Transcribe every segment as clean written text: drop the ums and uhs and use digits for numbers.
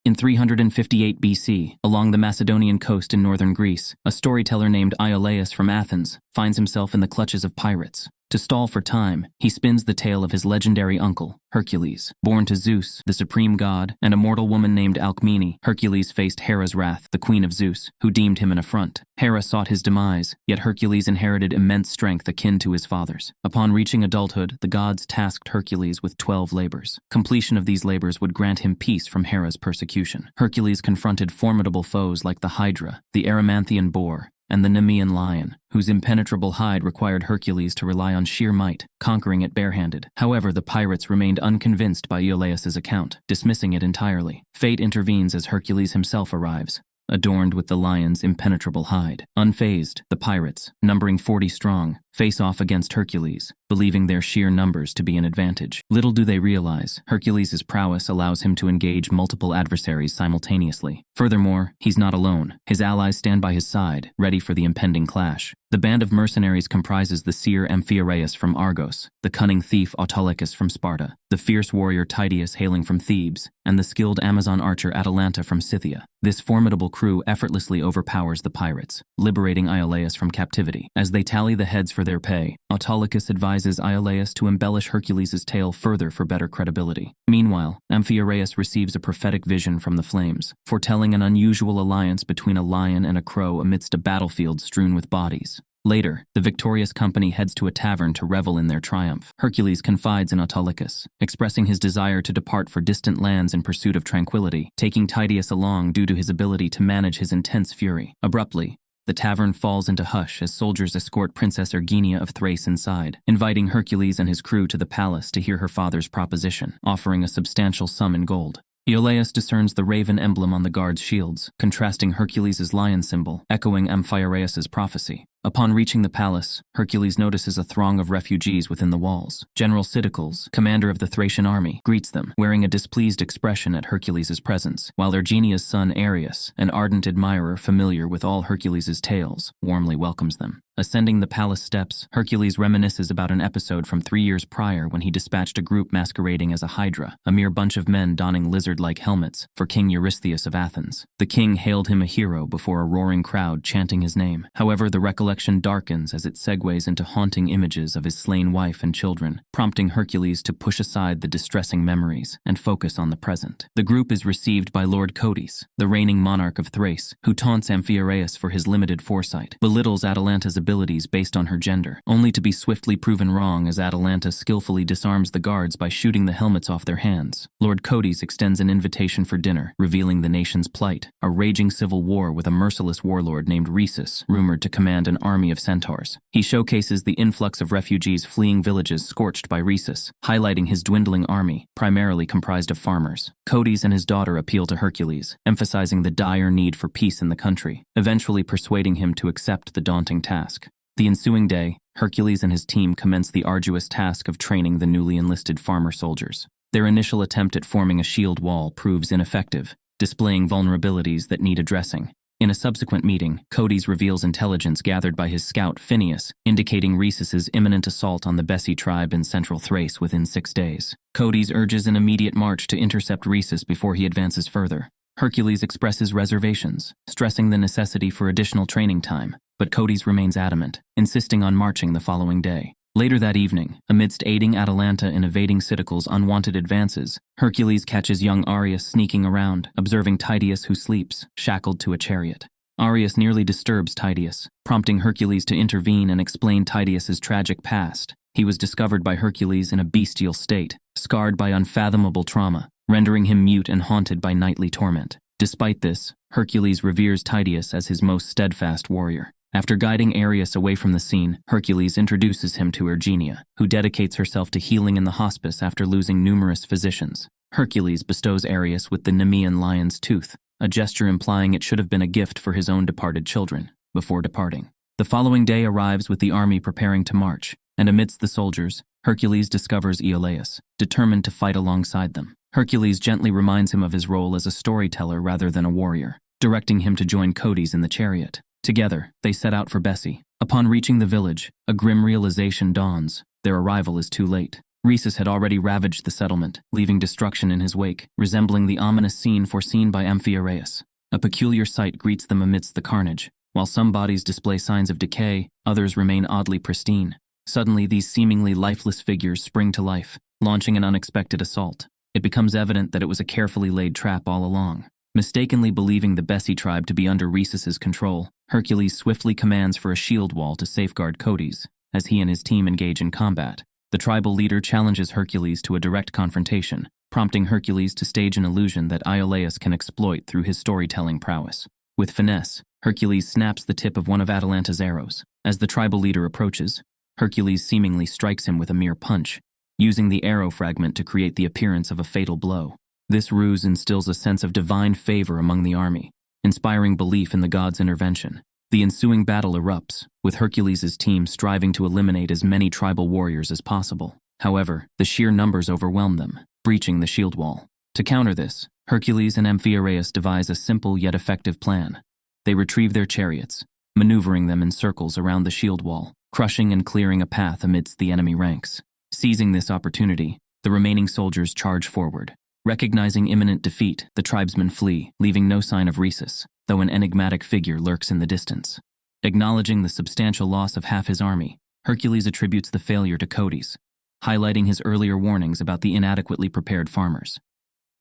In 358 BC, along the Macedonian coast in northern Greece, a storyteller named Iolaus from Athens finds himself in the clutches of pirates. To stall for time, he spins the tale of his legendary uncle, Hercules. Born to Zeus, the supreme god, and a mortal woman named Alcmene, Hercules faced Hera's wrath, the queen of Zeus, who deemed him an affront. Hera sought his demise, yet Hercules inherited immense strength akin to his father's. Upon reaching adulthood, the gods tasked Hercules with 12 labors. Completion of these labors would grant him peace from Hera's persecution. Hercules confronted formidable foes like the Hydra, the Erymanthian boar, and the Nemean lion, whose impenetrable hide required Hercules to rely on sheer might, conquering it barehanded. However, the pirates remained unconvinced by Iolaus's account, dismissing it entirely. Fate intervenes as Hercules himself arrives, adorned with the lion's impenetrable hide. Unfazed, the pirates, numbering 40 strong, face off against Hercules, believing their sheer numbers to be an advantage. Little do they realize, Hercules' prowess allows him to engage multiple adversaries simultaneously. Furthermore, he's not alone. His allies stand by his side, ready for the impending clash. The band of mercenaries comprises the seer Amphiaraus from Argos, the cunning thief Autolycus from Sparta, the fierce warrior Tydeus hailing from Thebes, and the skilled Amazon archer Atalanta from Scythia. This formidable crew effortlessly overpowers the pirates, liberating Iolaus from captivity. As they tally the heads for their pay, Autolycus advises Iolaus to embellish Hercules' tale further for better credibility. Meanwhile, Amphiaraus receives a prophetic vision from the flames, foretelling an unusual alliance between a lion and a crow amidst a battlefield strewn with bodies. Later, the victorious company heads to a tavern to revel in their triumph. Hercules confides in Autolycus, expressing his desire to depart for distant lands in pursuit of tranquility, taking Tydeus along due to his ability to manage his intense fury. Abruptly, the tavern falls into hush as soldiers escort Princess Erginia of Thrace inside, inviting Hercules and his crew to the palace to hear her father's proposition, offering a substantial sum in gold. Iolaus discerns the raven emblem on the guards' shields, contrasting Hercules' lion symbol, echoing Amphiaraus' prophecy. Upon reaching the palace, Hercules notices a throng of refugees within the walls. General Sidicles, commander of the Thracian army, greets them, wearing a displeased expression at Hercules' presence, while Erginia's son Areus, an ardent admirer familiar with all Hercules' tales, warmly welcomes them. Ascending the palace steps, Hercules reminisces about an episode from 3 years prior when he dispatched a group masquerading as a hydra, a mere bunch of men donning lizard-like helmets, for King Eurystheus of Athens. The king hailed him a hero before a roaring crowd chanting his name. However, the recollection darkens as it segues into haunting images of his slain wife and children, prompting Hercules to push aside the distressing memories and focus on the present. The group is received by Lord Codys, the reigning monarch of Thrace, who taunts Amphiaraus for his limited foresight, belittles Atalanta's abilities based on her gender, only to be swiftly proven wrong as Atalanta skillfully disarms the guards by shooting the helmets off their hands. Lord Codys extends an invitation for dinner, revealing the nation's plight, a raging civil war with a merciless warlord named Rhesus, rumored to command an army of centaurs. He showcases the influx of refugees fleeing villages scorched by Rhesus, highlighting his dwindling army, primarily comprised of farmers. Codys and his daughter appeal to Hercules, emphasizing the dire need for peace in the country, eventually persuading him to accept the daunting task. The ensuing day, Hercules and his team commence the arduous task of training the newly enlisted farmer soldiers. Their initial attempt at forming a shield wall proves ineffective, displaying vulnerabilities that need addressing. In a subsequent meeting, Codys reveals intelligence gathered by his scout Phineus, indicating Rhesus's imminent assault on the Bessi tribe in central Thrace within 6 days. Codys urges an immediate march to intercept Rhesus before he advances further. Hercules expresses reservations, stressing the necessity for additional training time, but Codys remains adamant, insisting on marching the following day. Later that evening, amidst aiding Atalanta in evading Sidicles' unwanted advances, Hercules catches young Areus sneaking around, observing Tydeus who sleeps, shackled to a chariot. Areus nearly disturbs Tydeus, prompting Hercules to intervene and explain Tydeus's tragic past. He was discovered by Hercules in a bestial state, scarred by unfathomable trauma, rendering him mute and haunted by nightly torment. Despite this, Hercules reveres Tydeus as his most steadfast warrior. After guiding Areus away from the scene, Hercules introduces him to Erginia, who dedicates herself to healing in the hospice after losing numerous physicians. Hercules bestows Areus with the Nemean lion's tooth, a gesture implying it should have been a gift for his own departed children, before departing. The following day arrives with the army preparing to march, and amidst the soldiers, Hercules discovers Iolaus, determined to fight alongside them. Hercules gently reminds him of his role as a storyteller rather than a warrior, directing him to join Codys in the chariot. Together, they set out for Bessi. Upon reaching the village, a grim realization dawns. Their arrival is too late. Rhesus had already ravaged the settlement, leaving destruction in his wake, resembling the ominous scene foreseen by Amphiaraus. A peculiar sight greets them amidst the carnage. While some bodies display signs of decay, others remain oddly pristine. Suddenly, these seemingly lifeless figures spring to life, launching an unexpected assault. It becomes evident that it was a carefully laid trap all along. Mistakenly believing the Bessi tribe to be under Rhesus's control, Hercules swiftly commands for a shield wall to safeguard Codes, as he and his team engage in combat. The tribal leader challenges Hercules to a direct confrontation, prompting Hercules to stage an illusion that Iolaus can exploit through his storytelling prowess. With finesse, Hercules snaps the tip of one of Atalanta's arrows. As the tribal leader approaches, Hercules seemingly strikes him with a mere punch, using the arrow fragment to create the appearance of a fatal blow. This ruse instills a sense of divine favor among the army, inspiring belief in the god's intervention. The ensuing battle erupts, with Hercules' team striving to eliminate as many tribal warriors as possible. However, the sheer numbers overwhelm them, breaching the shield wall. To counter this, Hercules and Amphiaraus devise a simple yet effective plan. They retrieve their chariots, maneuvering them in circles around the shield wall, crushing and clearing a path amidst the enemy ranks. Seizing this opportunity, the remaining soldiers charge forward. Recognizing imminent defeat, the tribesmen flee, leaving no sign of Rhesus, though an enigmatic figure lurks in the distance. Acknowledging the substantial loss of half his army, Hercules attributes the failure to Codes, highlighting his earlier warnings about the inadequately prepared farmers.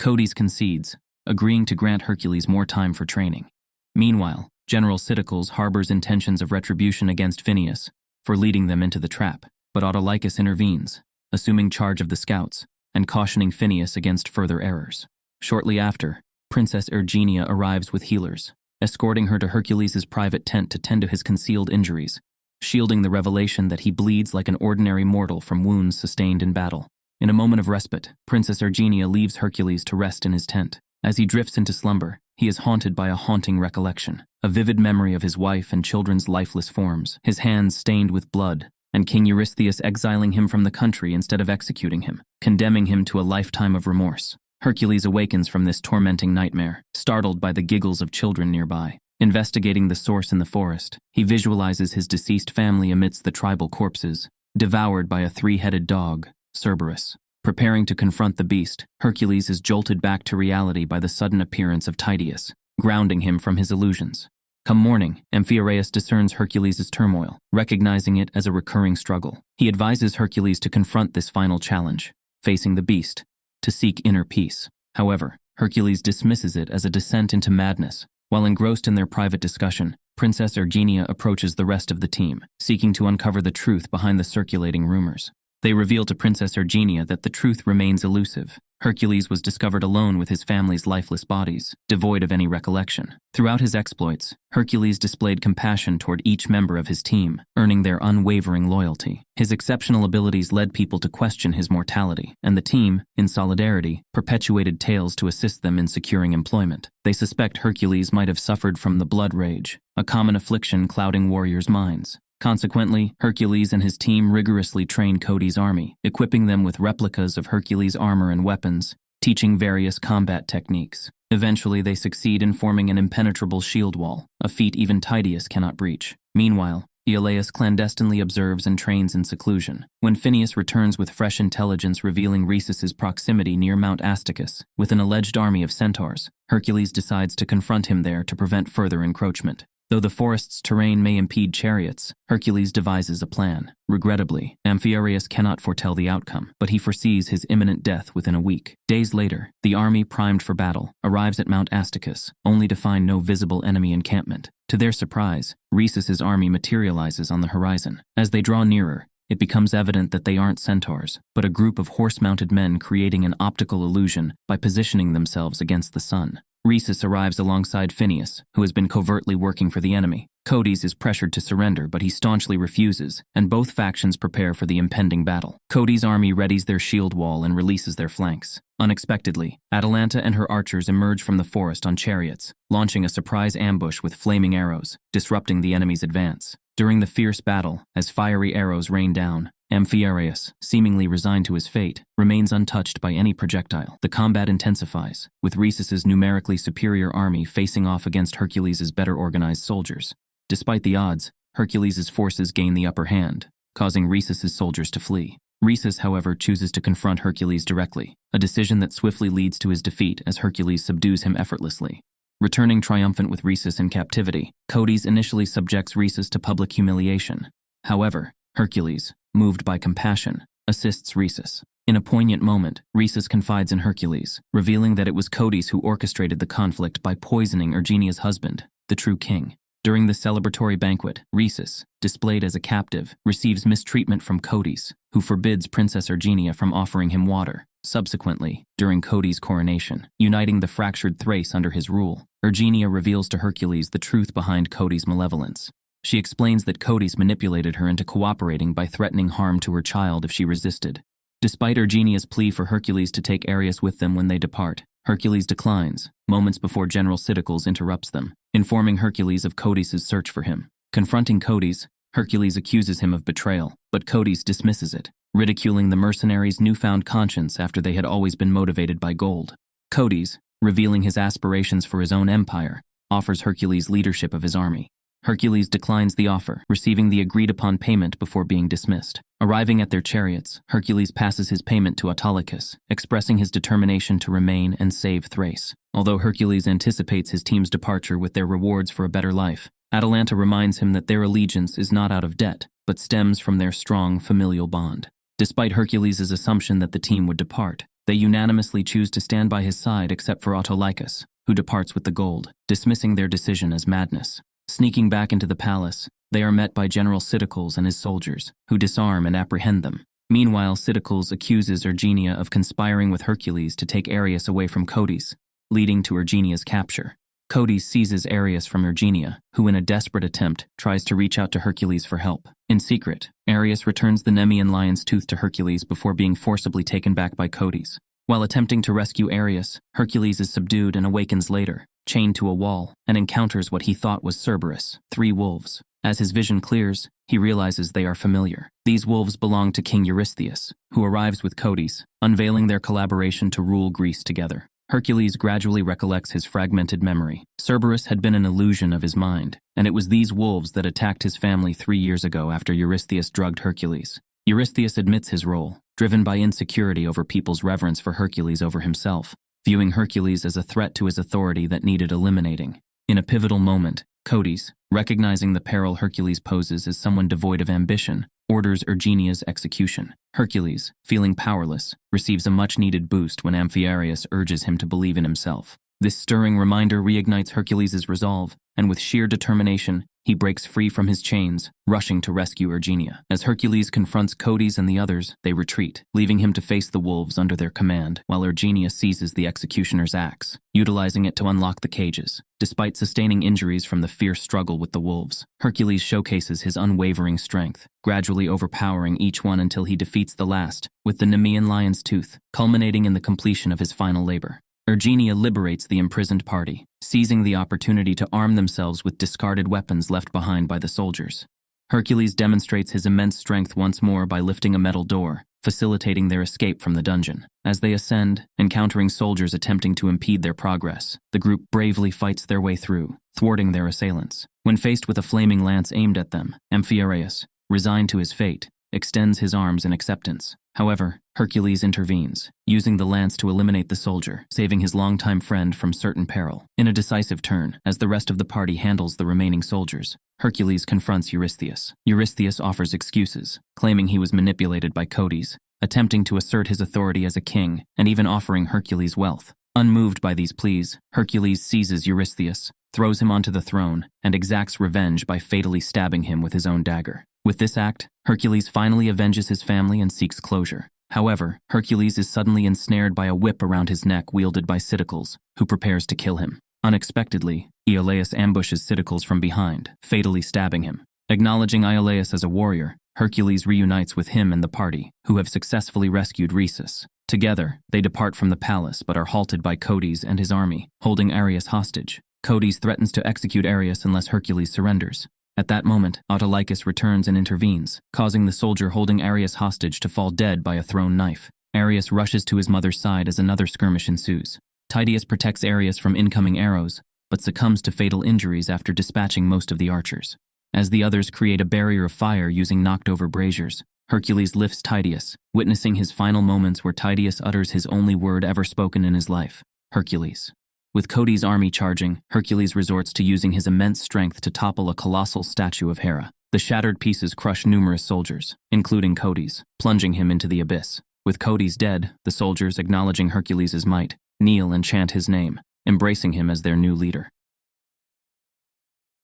Codes concedes, agreeing to grant Hercules more time for training. Meanwhile, General Siticles harbors intentions of retribution against Phineus for leading them into the trap, but Autolycus intervenes, assuming charge of the scouts and cautioning Phineus against further errors. Shortly after, Princess Erginia arrives with healers, escorting her to Hercules' private tent to tend to his concealed injuries, shielding the revelation that he bleeds like an ordinary mortal from wounds sustained in battle. In a moment of respite, Princess Erginia leaves Hercules to rest in his tent. As he drifts into slumber, he is haunted by a haunting recollection, a vivid memory of his wife and children's lifeless forms, his hands stained with blood, and King Eurystheus exiling him from the country instead of executing him, condemning him to a lifetime of remorse. Hercules awakens from this tormenting nightmare, startled by the giggles of children nearby. Investigating the source in the forest, he visualizes his deceased family amidst the tribal corpses, devoured by a three-headed dog, Cerberus. Preparing to confront the beast, Hercules is jolted back to reality by the sudden appearance of Tydeus, grounding him from his illusions. Come morning, Amphiaraus discerns Hercules' turmoil, recognizing it as a recurring struggle. He advises Hercules to confront this final challenge, facing the beast, to seek inner peace. However, Hercules dismisses it as a descent into madness. While engrossed in their private discussion, Princess Erginia approaches the rest of the team, seeking to uncover the truth behind the circulating rumors. They reveal to Princess Erginia that the truth remains elusive. Hercules was discovered alone with his family's lifeless bodies, devoid of any recollection. Throughout his exploits, Hercules displayed compassion toward each member of his team, earning their unwavering loyalty. His exceptional abilities led people to question his mortality, and the team, in solidarity, perpetuated tales to assist them in securing employment. They suspect Hercules might have suffered from the blood rage, a common affliction clouding warriors' minds. Consequently, Hercules and his team rigorously train Codes' army, equipping them with replicas of Hercules' armor and weapons, teaching various combat techniques. Eventually, they succeed in forming an impenetrable shield wall, a feat even Tydeus cannot breach. Meanwhile, Iolaus clandestinely observes and trains in seclusion. When Phineus returns with fresh intelligence revealing Rhesus's proximity near Mount Asticus, with an alleged army of centaurs, Hercules decides to confront him there to prevent further encroachment. Though the forest's terrain may impede chariots, Hercules devises a plan. Regrettably, Amphiaraus cannot foretell the outcome, but he foresees his imminent death within a week. Days later, the army, primed for battle, arrives at Mount Asticus, only to find no visible enemy encampment. To their surprise, Rhesus's army materializes on the horizon. As they draw nearer, it becomes evident that they aren't centaurs, but a group of horse-mounted men creating an optical illusion by positioning themselves against the sun. Rhesus arrives alongside Phineus, who has been covertly working for the enemy. Codes is pressured to surrender, but he staunchly refuses, and both factions prepare for the impending battle. Codes' army readies their shield wall and releases their flanks. Unexpectedly, Atalanta and her archers emerge from the forest on chariots, launching a surprise ambush with flaming arrows, disrupting the enemy's advance. During the fierce battle, as fiery arrows rain down, Amphiaraus, seemingly resigned to his fate, remains untouched by any projectile. The combat intensifies, with Rhesus's numerically superior army facing off against Hercules' better organized soldiers. Despite the odds, Hercules' forces gain the upper hand, causing Rhesus's soldiers to flee. Rhesus, however, chooses to confront Hercules directly, a decision that swiftly leads to his defeat as Hercules subdues him effortlessly. Returning triumphant with Rhesus in captivity, Codys initially subjects Rhesus to public humiliation. However, Hercules, moved by compassion, assists Rhesus. In a poignant moment, Rhesus confides in Hercules, revealing that it was Codys who orchestrated the conflict by poisoning Erginia's husband, the true king. During the celebratory banquet, Rhesus, displayed as a captive, receives mistreatment from Codys, who forbids Princess Erginia from offering him water. Subsequently, during Codys' coronation, uniting the fractured Thrace under his rule, Erginia reveals to Hercules the truth behind Codys' malevolence. She explains that Codys manipulated her into cooperating by threatening harm to her child if she resisted. Despite Erginia's plea for Hercules to take Ares with them when they depart, Hercules declines, moments before General Siticles interrupts them, informing Hercules of Codys' search for him. Confronting Codys, Hercules accuses him of betrayal, but Codys dismisses it, ridiculing the mercenaries' newfound conscience after they had always been motivated by gold. Codys, revealing his aspirations for his own empire, offers Hercules leadership of his army. Hercules declines the offer, receiving the agreed-upon payment before being dismissed. Arriving at their chariots, Hercules passes his payment to Autolycus, expressing his determination to remain and save Thrace. Although Hercules anticipates his team's departure with their rewards for a better life, Atalanta reminds him that their allegiance is not out of debt, but stems from their strong familial bond. Despite Hercules' assumption that the team would depart, they unanimously choose to stand by his side except for Autolycus, who departs with the gold, dismissing their decision as madness. Sneaking back into the palace, they are met by General Siticles and his soldiers, who disarm and apprehend them. Meanwhile, Siticles accuses Erginia of conspiring with Hercules to take Ares away from Codys, leading to Erginia's capture. Codys seizes Ares from Erginia, who in a desperate attempt tries to reach out to Hercules for help. In secret, Ares returns the Nemean lion's tooth to Hercules before being forcibly taken back by Codys. While attempting to rescue Ares, Hercules is subdued and awakens later, chained to a wall, and encounters what he thought was Cerberus, 3 wolves. As his vision clears, he realizes they are familiar. These wolves belong to King Eurystheus, who arrives with Codys, unveiling their collaboration to rule Greece together. Hercules gradually recollects his fragmented memory. Cerberus had been an illusion of his mind, and it was these wolves that attacked his family 3 years ago after Eurystheus drugged Hercules. Eurystheus admits his role, driven by insecurity over people's reverence for Hercules over himself, viewing Hercules as a threat to his authority that needed eliminating. In a pivotal moment, Codys, recognizing the peril Hercules poses as someone devoid of ambition, orders Erginia's execution. Hercules, feeling powerless, receives a much-needed boost when Amphiaraus urges him to believe in himself. This stirring reminder reignites Hercules' resolve, and with sheer determination, he breaks free from his chains, rushing to rescue Erginia. As Hercules confronts Codys and the others, they retreat, leaving him to face the wolves under their command, while Erginia seizes the executioner's axe, utilizing it to unlock the cages. Despite sustaining injuries from the fierce struggle with the wolves, Hercules showcases his unwavering strength, gradually overpowering each one until he defeats the last, with the Nemean lion's tooth, culminating in the completion of his final labor. Erginia liberates the imprisoned party, seizing the opportunity to arm themselves with discarded weapons left behind by the soldiers. Hercules demonstrates his immense strength once more by lifting a metal door, facilitating their escape from the dungeon. As they ascend, encountering soldiers attempting to impede their progress, the group bravely fights their way through, thwarting their assailants. When faced with a flaming lance aimed at them, Amphiaraus, resigned to his fate, extends his arms in acceptance. However, Hercules intervenes, using the lance to eliminate the soldier, saving his longtime friend from certain peril. In a decisive turn, as the rest of the party handles the remaining soldiers, Hercules confronts Eurystheus. Eurystheus offers excuses, claiming he was manipulated by Codys, attempting to assert his authority as a king, and even offering Hercules wealth. Unmoved by these pleas, Hercules seizes Eurystheus, throws him onto the throne, and exacts revenge by fatally stabbing him with his own dagger. With this act, Hercules finally avenges his family and seeks closure. However, Hercules is suddenly ensnared by a whip around his neck wielded by Siticles, who prepares to kill him. Unexpectedly, Iolaus ambushes Siticles from behind, fatally stabbing him. Acknowledging Iolaus as a warrior, Hercules reunites with him and the party, who have successfully rescued Rhesus. Together, they depart from the palace but are halted by Codys and his army, holding Ares hostage. Codys threatens to execute Ares unless Hercules surrenders. At that moment, Autolycus returns and intervenes, causing the soldier holding Ares hostage to fall dead by a thrown knife. Ares rushes to his mother's side as another skirmish ensues. Tydeus protects Ares from incoming arrows, but succumbs to fatal injuries after dispatching most of the archers. As the others create a barrier of fire using knocked-over braziers, Hercules lifts Tydeus. Witnessing his final moments where Tydeus utters his only word ever spoken in his life, Hercules. With Cody's army charging, Hercules resorts to using his immense strength to topple a colossal statue of Hera. The shattered pieces crush numerous soldiers, including Cody's, plunging him into the abyss. With Cody's dead, the soldiers, acknowledging Hercules' might, kneel and chant his name, embracing him as their new leader.